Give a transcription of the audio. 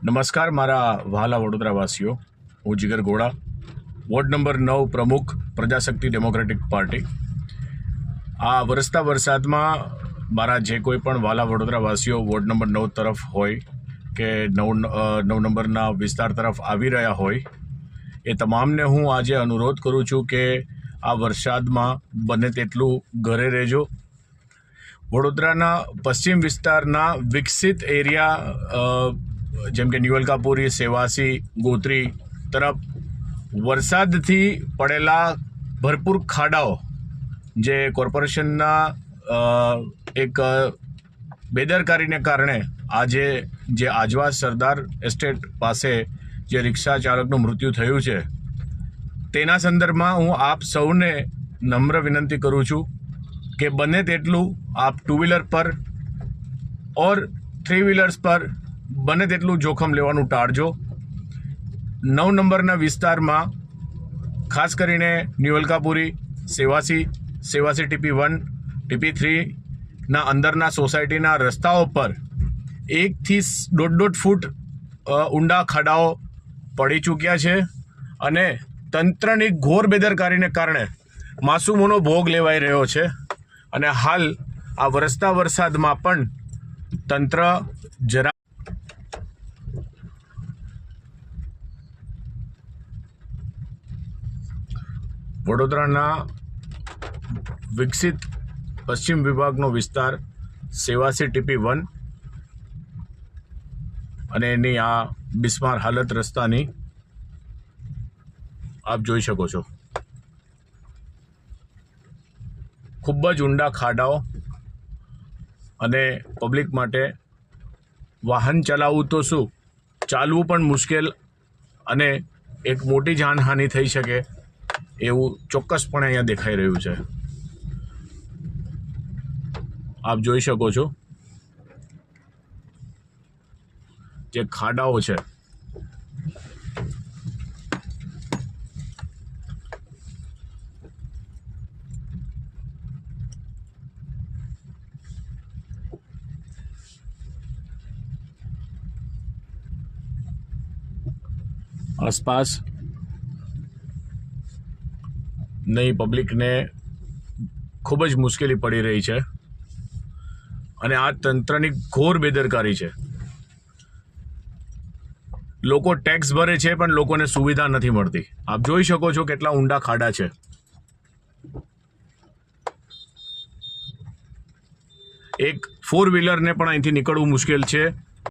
નમસ્કાર મારા વહાલા વડોદરાવાસીઓ, હું જીગર ગોળા, વોર્ડ નંબર 9 પ્રમુખ, પ્રજાશક્તિ ડેમોક્રેટિક પાર્ટી. આ વરસતા વરસાદમાં મારા જે કોઈ પણ વહાલા વડોદરાવાસીઓ વોર્ડ નંબર 9 તરફ હોય કે 9 નંબરના વિસ્તાર તરફ આવી રહ્યા હોય, એ તમામને હું આજે અનુરોધ કરું છું કે આ વરસાદમાં બને તેટલું ઘરે રહેજો. વડોદરાના પશ્ચિમ વિસ્તારના વિકસિત એરિયા જેમ કે ન્યુઅલકાપુરી, સેવાસી, ગોત્રી તરફ વરસાદથી પડેલા ભરપૂર ખાડાઓ જે કોર્પોરેશનના એક બેદરકારીને કારણે આજે જે આજવા સરદાર એસ્ટેટ પાસે જે રિક્ષા ચાલકનું મૃત્યુ થયું છે, તેના સંદર્ભમાં હું આપ સૌને નમ્ર વિનંતી કરું છું કે બને તેટલું આપ 2 વ્હીલર પર ઓર 3 વ્હીલર્સ પર બને તેટલું જોખમ લેવાનું ટાળજો. 9 નંબરના વિસ્તારમાં ખાસ કરીને ન્યુઅલકાપુરી, સેવાસી TP1, TP3ના અંદરના સોસાયટીના રસ્તાઓ પર 1 થી 1.5 ફૂટ ઊંડા ખાડાઓ પડી ચૂક્યા છે અને તંત્રની ઘોર બેદરકારીને કારણે માસૂમોનો ભોગ લેવાઈ રહ્યો છે. અને હાલ આ વરસતા વરસાદમાં પણ તંત્ર જરા વડોદરાના વિકસિત પશ્ચિમ વિભાગનો વિસ્તાર સેવાસી TP1 અને એની આ બિસ્માર હાલત રસ્તાની આપ જોઈ શકો છો. ખૂબ જ ઊંડા ખાડાઓ અને પબ્લિક માટે વાહન ચલાવવું તો શું, ચાલવું પણ મુશ્કેલ અને એક મોટી જાનહાનિ થઈ શકે એવું ચોક્કસપણે અહીંયા દેખાઈ રહ્યું છે. આપ જોઈ શકો છો જે ખાડાઓ છે. આસપાસ નહીં પબ્લિકને ખૂબ જ મુશ્કેલી પડી રહી છે અને આ તંત્રની ઘોર બેદરકારી છે. લોકો ટેક્સ ભરે છે પણ લોકોને સુવિધા નથી મળતી. આપ જોઈ શકો છો કેટલા ઊંડા ખાડા છે. એક 4 વ્હીલરને પણ અહીંથી નીકળવું મુશ્કેલ છે